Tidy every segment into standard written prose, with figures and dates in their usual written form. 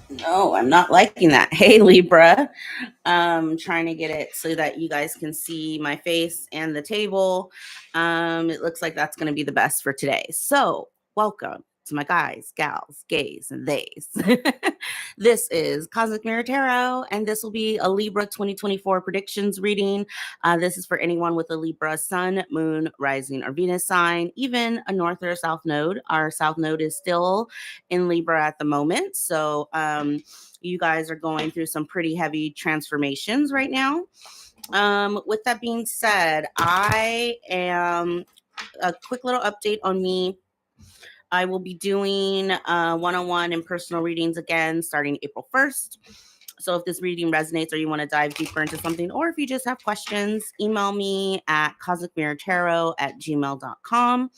No, I'm not liking that. Hey, Libra. Trying to get it so that you guys can see my face and the table. It looks like that's going to be the best for today. So, welcome to my guys, gals, gays, and theys. This is Cosmic Mirror Tarot, and this will be a Libra 2024 predictions reading. This is for anyone with a Libra sun, moon, rising, or Venus sign, even a north or a south node. Our south node is still in Libra at the moment. So, you guys are going through some pretty heavy transformations right now. With that being said, I am a quick little update on me. I will be doing one-on-one and personal readings again starting April 1st. So if this reading resonates or you want to dive deeper into something, or if you just have questions, email me at cosmicmirrortarot@gmail.com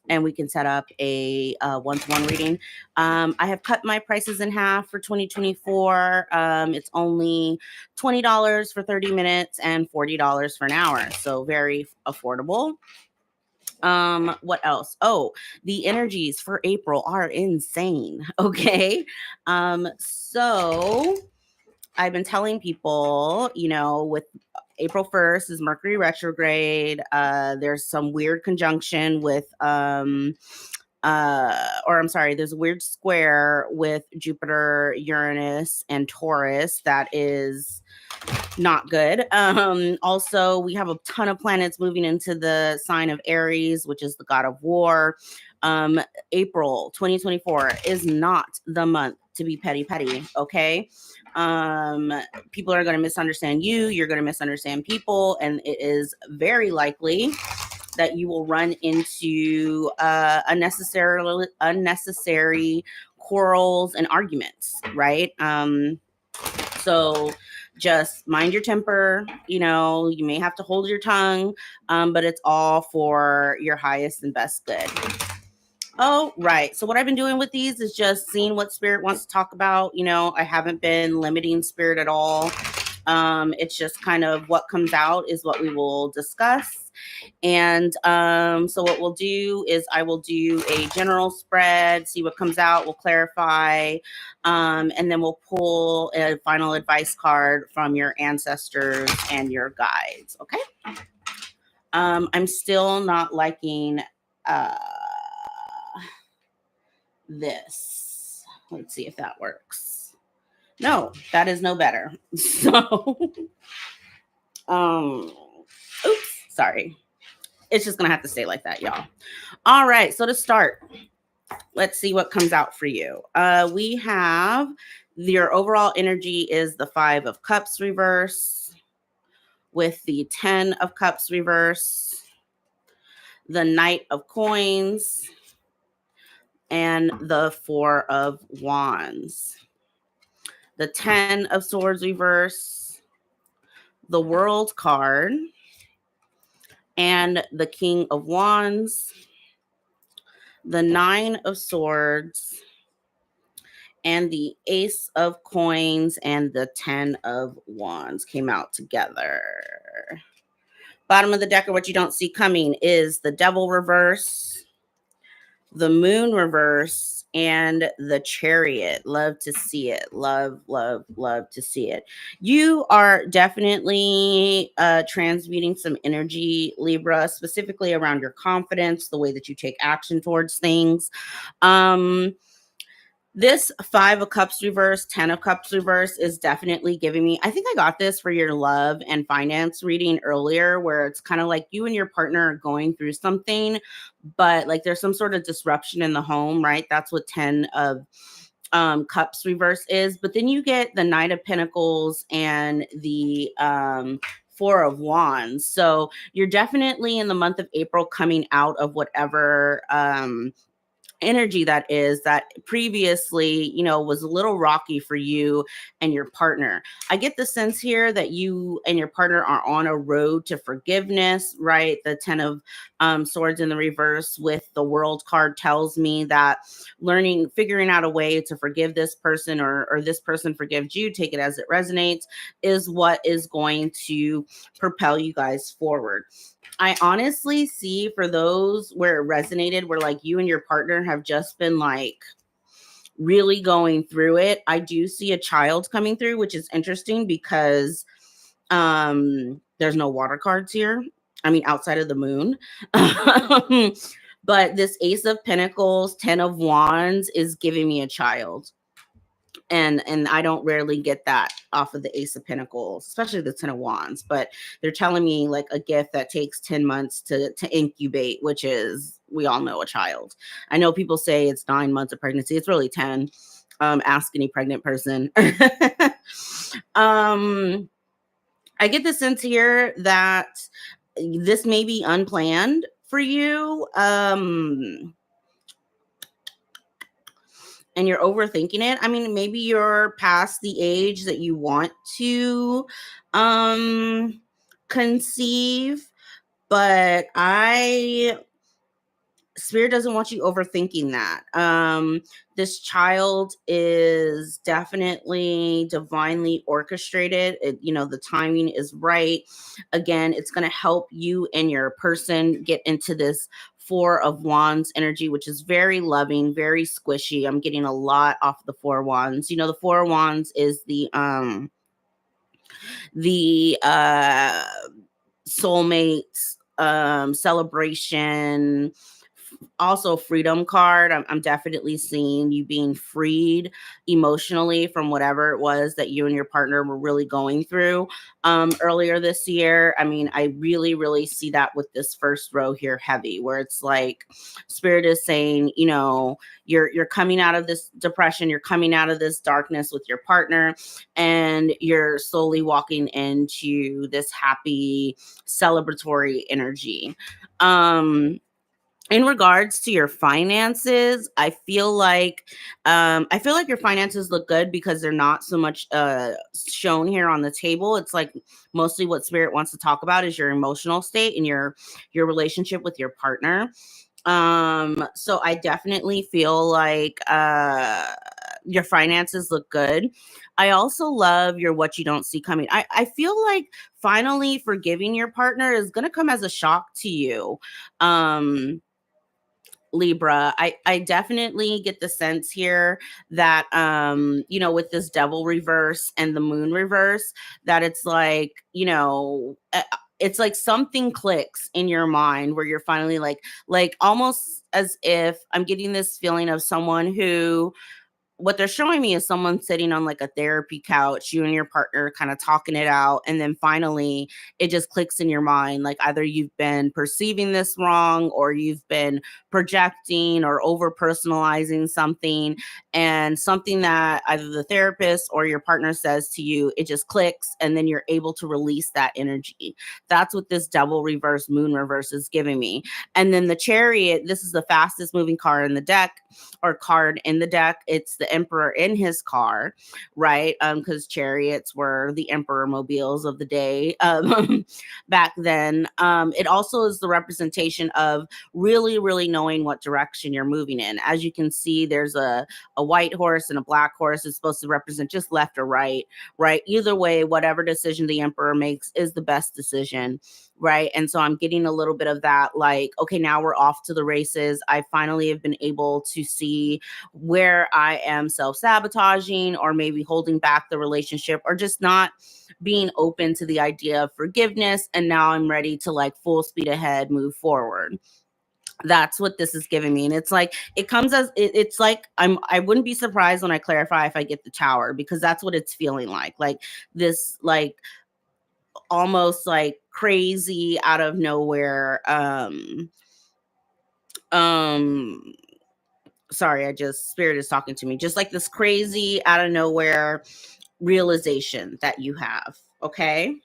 and we can set up a one-to-one reading. I have cut my prices in half for 2024. It's only $20 for 30 minutes and $40 for an hour. So very affordable. What else? Oh, the energies for April are insane. Okay. So I've been telling people, with April 1st is Mercury retrograde. There's some weird conjunction with there's a weird square with Jupiter, Uranus, and Taurus that is not good. Also, we have a ton of planets moving into the sign of Aries, which is the god of war. April 2024 is not the month to be petty, okay? People are going to misunderstand you, you're going to misunderstand people, and it is very likely that you will run into unnecessary quarrels and arguments, right? So just mind your temper. You may have to hold your tongue, but it's all for your highest and best good. Oh, right. So what I've been doing with these is just seeing what spirit wants to talk about. I haven't been limiting spirit at all. It's just kind of what comes out is what we will discuss. And so what we'll do is I will do a general spread, see what comes out, we'll clarify, and then we'll pull a final advice card from your ancestors and your guides. Okay. I'm still not liking this. Let's see if that works. No, that is no better. So, oops, sorry. It's just going to have to stay like that, y'all. All right. So to start, let's see what comes out for you. We have your overall energy is the 5 of Cups reverse with the 10 of Cups reverse, the Knight of Coins, and the 4 of Wands. The 10 of Swords reverse, the World card, and the King of Wands, the 9 of Swords, and the Ace of Coins and the 10 of Wands came out together. Bottom of the deck, or what you don't see coming, is the Devil reverse, the Moon reverse, and the Chariot. Love to see it. Love to see it. You are definitely transmuting some energy, Libra, specifically around your confidence, the way that you take action towards things. This 5 of Cups reverse, 10 of Cups reverse is definitely giving me, I think I got this for your love and finance reading earlier, where it's kind of like you and your partner are going through something, but like there's some sort of disruption in the home, right? That's what 10 of Cups reverse is. But then you get the Knight of Pentacles and the 4 of Wands. So you're definitely in the month of April coming out of whatever energy that previously was a little rocky for you and your partner. I get the sense here that you and your partner are on a road to forgiveness, right? The 10 of Swords in the reverse with the World card tells me that figuring out a way to forgive this person, or this person forgives you, take it as it resonates, is what is going to propel you guys forward. I honestly see, for those where it resonated, where like you and your partner have just been like really going through it. I do see a child coming through, which is interesting because there's no water cards here. I mean, outside of the moon. But this Ace of Pentacles, 10 of Wands is giving me a child. And I don't rarely get that off of the Ace of Pentacles, especially the 10 of Wands. But they're telling me like a gift that takes 10 months to incubate, which is, we all know, a child. I know people say it's 9 months of pregnancy. It's really 10. Ask any pregnant person. I get the sense here that this may be unplanned for you. And you're overthinking it. I mean, maybe you're past the age that you want to conceive, but Spirit doesn't want you overthinking that. This child is definitely divinely orchestrated. The timing is right. Again, it's going to help you and your person get into this Four of Wands energy, which is very loving, very squishy. I'm getting a lot off the Four of Wands. The Four of Wands is the soulmates, celebration, also freedom card. I'm definitely seeing you being freed emotionally from whatever it was that you and your partner were really going through earlier this year. I mean, I really, really see that with this first row here heavy, where it's like Spirit is saying, you're coming out of this depression, you're coming out of this darkness with your partner, and you're slowly walking into this happy celebratory energy. In regards to your finances, I feel like your finances look good because they're not so much shown here on the table. It's like mostly what Spirit wants to talk about is your emotional state and your relationship with your partner. So I definitely feel like your finances look good. I also love your what you don't see coming. I feel like finally forgiving your partner is going to come as a shock to you. Libra, I definitely get the sense here that with this devil reverse and the moon reverse, that it's like, it's like something clicks in your mind where you're finally like almost as if I'm getting this feeling of someone who, what they're showing me is someone sitting on like a therapy couch, you and your partner kind of talking it out. And then finally it just clicks in your mind. Like either you've been perceiving this wrong or you've been projecting or over personalizing something, and something that either the therapist or your partner says to you, it just clicks. And then you're able to release that energy. That's what this double reverse moon reverse is giving me. And then the Chariot, this is the fastest moving card in the deck. It's the Emperor in his car, right? Because chariots were the emperor mobiles of the day back then. It also is the representation of really, really knowing what direction you're moving in. As you can see, there's a white horse and a black horse. It's supposed to represent just left or right? Either way, whatever decision the emperor makes is the best decision. Right. And so I'm getting a little bit of that, like, okay, now we're off to the races. I finally have been able to see where I am self-sabotaging or maybe holding back the relationship or just not being open to the idea of forgiveness. And now I'm ready to like full speed ahead, move forward. That's what this is giving me. And it's like, it comes as it's like, I wouldn't be surprised when I clarify if I get the Tower, because that's what it's feeling like this, like almost like crazy out of nowhere sorry, Spirit is talking to me, just like this crazy out of nowhere realization that you have. Okay.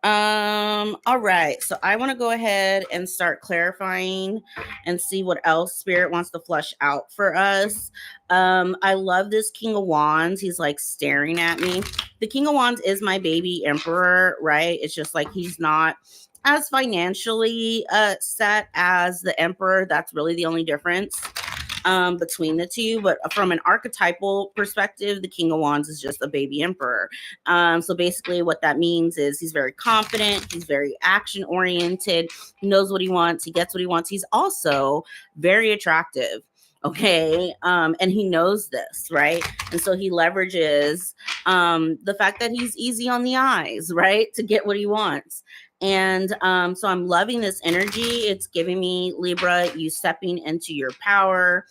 All right, so I want to go ahead and start clarifying and see what else Spirit wants to flush out for us. I love this King of Wands. He's like staring at me. The King of Wands is my baby emperor, right? It's just like he's not as financially set as the emperor. That's really the only difference between the two. But from an archetypal perspective, the King of Wands is just a baby emperor. So basically what that means is he's very confident, he's very action oriented, he knows what he wants, he gets what he wants. He's also very attractive. Okay. And he knows this, right? And so he leverages the fact that he's easy on the eyes, right? To get what he wants. And so I'm loving this energy. It's giving me, Libra, you stepping into your power.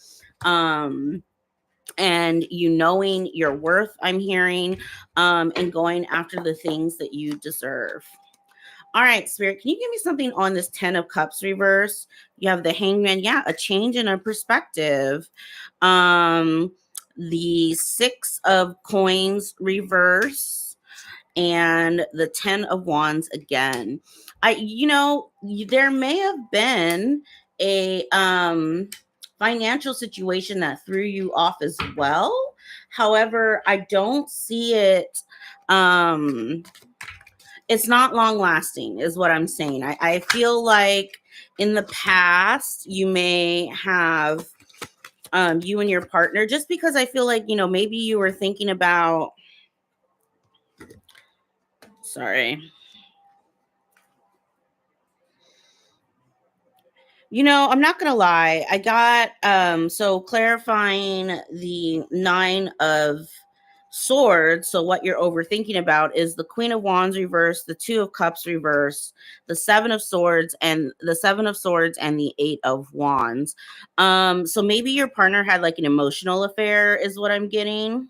And you knowing your worth, I'm hearing, and going after the things that you deserve. All right, Spirit, can you give me something on this 10 of Cups reverse? You have the Hangman. Yeah, a change in a perspective. The 6 of Coins reverse and the 10 of Wands again. There may have been a financial situation that threw you off as well. However, I don't see it it's not long lasting is what I'm saying. I feel like in the past you may have you and your partner, just because I feel like, maybe you were thinking about, sorry. I'm not gonna lie. I got so clarifying the 9 of Swords. So what you're overthinking about is the Queen of Wands reverse, the 2 of Cups reverse, the 7 of Swords, and the 8 of Wands. So maybe your partner had like an emotional affair, is what I'm getting.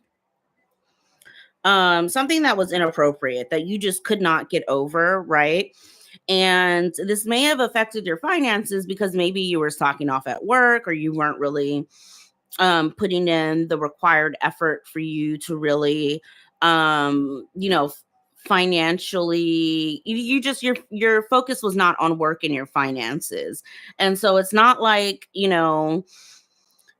Something that was inappropriate that you just could not get over, right? And this may have affected your finances because maybe you were stocking off at work, or you weren't really putting in the required effort for you to really, financially, you just, your focus was not on work and your finances. And so it's not like,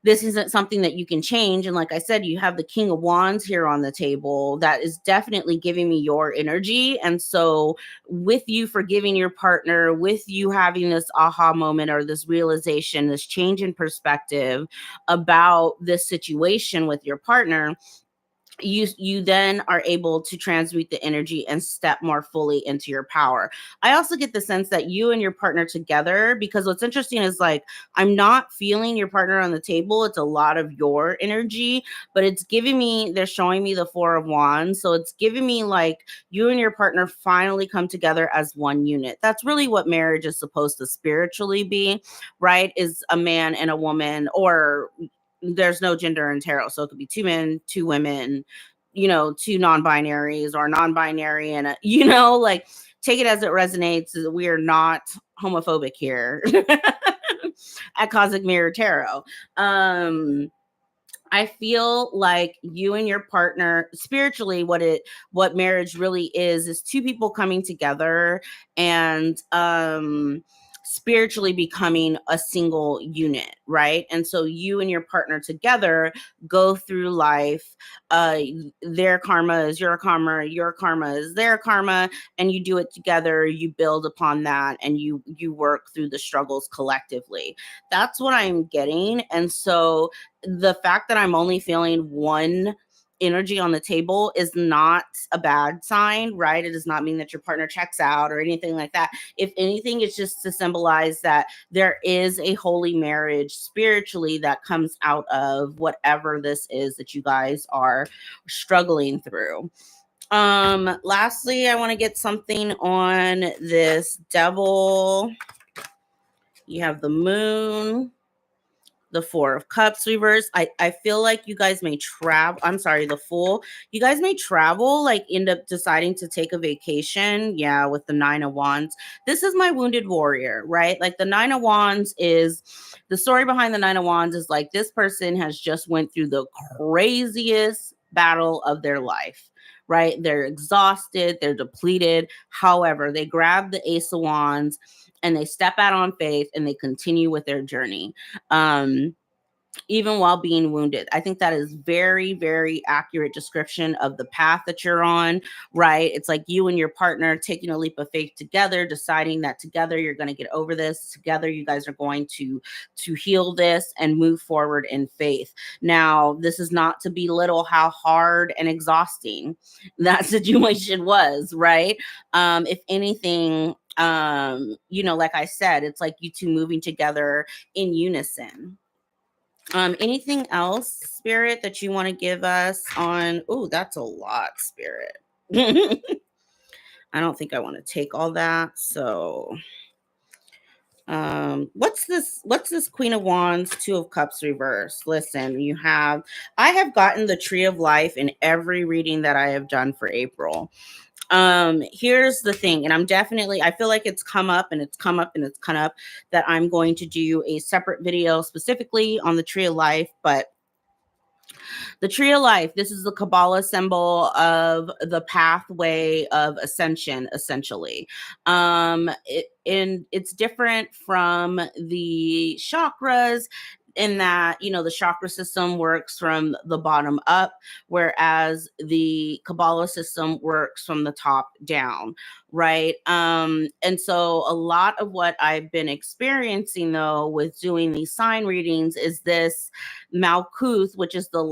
this isn't something that you can change. And like I said, you have the King of Wands here on the table. That is definitely giving me your energy. And so, with you forgiving your partner, with you having this aha moment or this realization, this change in perspective about this situation with your partner, you then are able to transmute the energy and step more fully into your power. I also get the sense that you and your partner together, because what's interesting is, like, I'm not feeling your partner on the table. It's a lot of your energy, but it's giving me, they're showing me the 4 of Wands. So it's giving me like you and your partner finally come together as one unit. That's really what marriage is supposed to spiritually be, right? Is a man and a woman, or there's no gender in tarot. So it could be 2 men, 2 women, 2 non-binaries, or non-binary, and like, take it as it resonates. We are not homophobic here at Cosmic Mirror Tarot. I feel like you and your partner spiritually, what marriage really is 2 people coming together and spiritually becoming a single unit, right? And so you and your partner together go through life. uh their karma is your karma is their karma, and you do it together. You build upon that, and you work through the struggles collectively. That's what I'm getting. And so the fact that I'm only feeling one energy on the table is not a bad sign, right? It does not mean that your partner checks out or anything like that. If anything, it's just to symbolize that there is a holy marriage spiritually that comes out of whatever this is that you guys are struggling through. Lastly, I want to get something on this Devil. You have the Moon, the 4 of Cups reverse. I feel like you guys may travel. I'm sorry, the Fool. You guys may travel, like end up deciding to take a vacation. Yeah, with the 9 of Wands. This is my wounded warrior, right? Like, the 9 of Wands is the story behind the 9 of Wands is like, this person has just went through the craziest battle of their life. Right? They're exhausted, they're depleted. However, they grab the Ace of Wands and they step out on faith and they continue with their journey. Um, even while being wounded. I think that is very, very accurate description of the path that you're on, right? It's like you and your partner taking a leap of faith together, deciding that together you're going to get over this. Together you guys are going to heal this and move forward in faith. Now, this is not to belittle how hard and exhausting that situation was, right? If anything, like I said, it's like you two moving together in unison. Anything else, Spirit, that you want to give us on? Oh, that's a lot, Spirit. I don't think I want to take all that. So, what's this Queen of Wands, Two of Cups reverse? Listen, I have gotten the Tree of Life in every reading that I have done for April. Here's the thing, and I feel like it's come up and it's come up and it's come up that I'm going to do a separate video specifically on the Tree of Life. But the Tree of Life, this is the Kabbalah symbol of the pathway of ascension, essentially. And it's different from the chakras in that, the chakra system works from the bottom up, whereas the Kabbalah system works from the top down, right? And so a lot of what I've been experiencing, though, with doing these sign readings is this Malkuth, which is the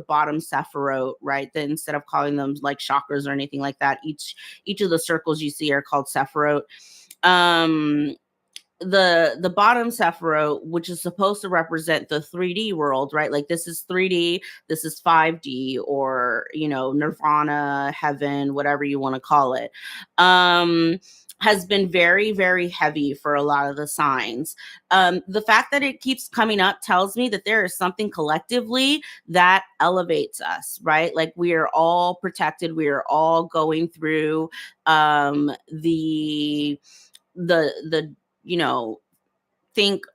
bottom Sephiroth, right? That instead of calling them like chakras or anything like that, each of the circles you see are called Sephiroth. The bottom Sephiroth, which is supposed to represent the 3D world, right? Like this is 3D, this is 5D, or Nirvana, heaven, whatever you want to call it. Has been very, very heavy for a lot of the signs. The fact that it keeps coming up tells me that there is something collectively that elevates us, right? Like we are all protected. We are all going through the think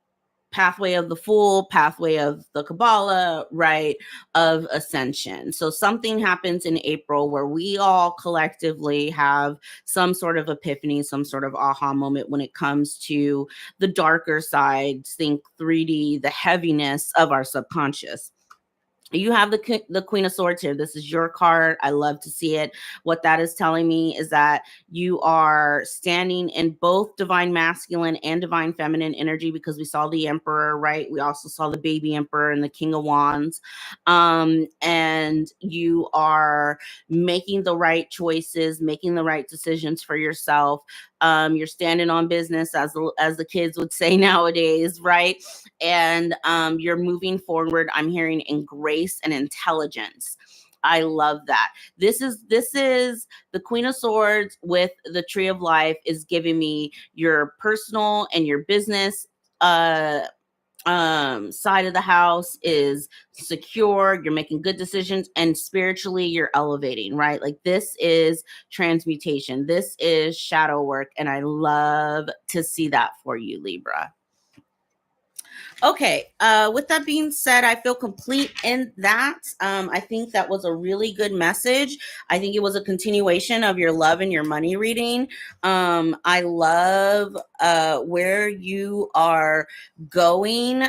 pathway of the Fool, pathway of the Kabbalah, right, of ascension. So something happens in April where we all collectively have some sort of epiphany, some sort of aha moment when it comes to the darker side, think 3D, the heaviness of our subconscious. You have the Queen of Swords here. This is your card. I love to see it. What that is telling me is that you are standing in both divine masculine and divine feminine energy, because we saw the Emperor, right? We also saw the baby Emperor and the King of Wands. And you are making the right choices, making the right decisions for yourself. You're standing on business, as the kids would say nowadays, right? And you're moving forward. I'm hearing in grace and intelligence. I love that. This is the Queen of Swords with the Tree of Life is giving me your personal and your business side of the house is secure. You're making good decisions, and spiritually you're elevating, right? Like this is transmutation. This is shadow work, and I love to see that for you, Libra. Okay, with that being said, I feel complete in that. I think that was a really good message. I think it was a continuation of your love and your money reading. I love where you are going,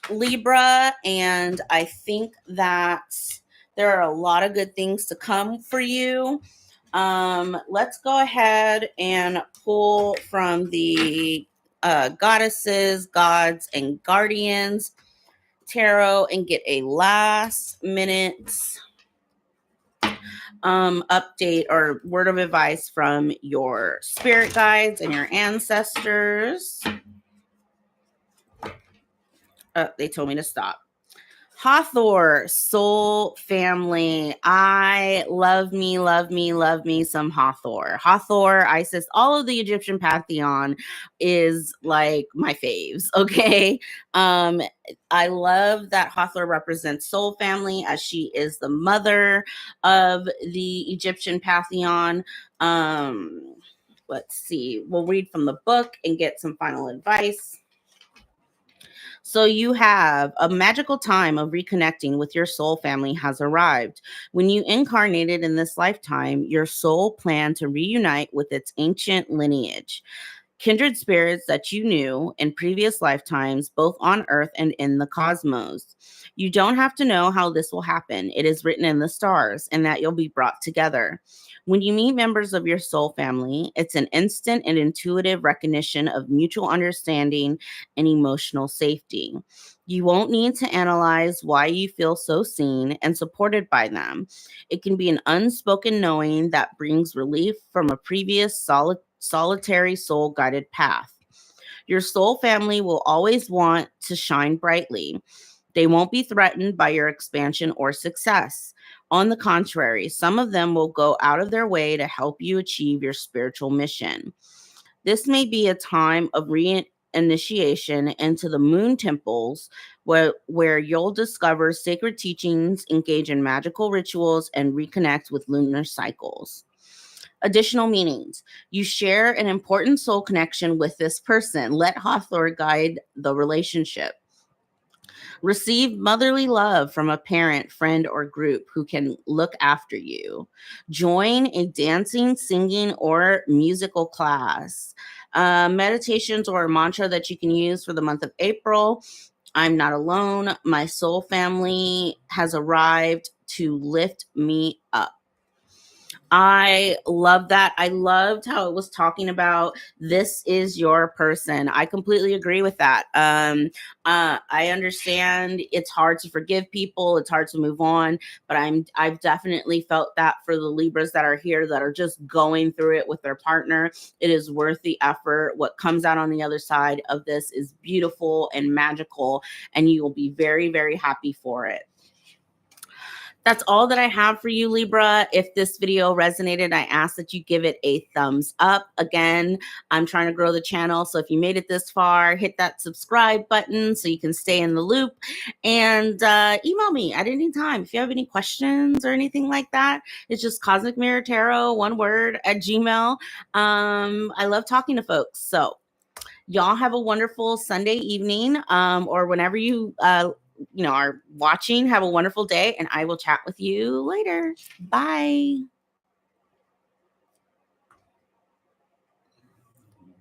Libra, and I think that there are a lot of good things to come for you. Let's go ahead and pull from the goddesses, gods, and guardians tarot and get a last minute update or word of advice from your spirit guides and your ancestors. They told me to stop. Hathor, soul family. I love me some Hathor. Hathor, Isis, all of the Egyptian pantheon is like my faves. Okay. I love that Hathor represents soul family, as she is the mother of the Egyptian pantheon. Let's see. We'll read from the book and get some final advice. So you have a magical time of reconnecting with your soul family has arrived. When you incarnated in this lifetime, your soul planned to reunite with its ancient lineage, kindred spirits that you knew in previous lifetimes, both on Earth and in the cosmos. You don't have to know how this will happen. It is written in the stars, and that you'll be brought together. When you meet members of your soul family, it's an instant and intuitive recognition of mutual understanding and emotional safety. You won't need to analyze why you feel so seen and supported by them. It can be an unspoken knowing that brings relief from a previous solitary soul guided path. Your soul family will always want to shine brightly. They won't be threatened by your expansion or success. On the contrary, some of them will go out of their way to help you achieve your spiritual mission. This may be a time of reinitiation into the moon temples where you'll discover sacred teachings, engage in magical rituals, and reconnect with lunar cycles. Additional meanings. You share an important soul connection with this person. Let Hathor guide the relationship. Receive motherly love from a parent, friend, or group who can look after you. Join a dancing, singing, or musical class. Meditations or a mantra that you can use for the month of April. I'm not alone. My soul family has arrived to lift me up. I love that. I loved how it was talking about this is your person. I completely agree with that. I understand it's hard to forgive people, it's hard to move on, but I've definitely felt that for the Libras that are here that are just going through it with their partner. It is worth the effort. What comes out on the other side of this is beautiful and magical, and you will be very, very happy for it. That's all that I have for you, Libra. If this video resonated, I ask that you give it a thumbs up. Again, I'm trying to grow the channel, so if you made it this far, hit that subscribe button so you can stay in the loop, and email me at any time if you have any questions or anything like that. It's just Cosmic Mirror Tarot, one word, at Gmail. I love talking to folks, so y'all have a wonderful Sunday evening, or whenever you are watching. Have a wonderful day, and I will chat with you later. Bye.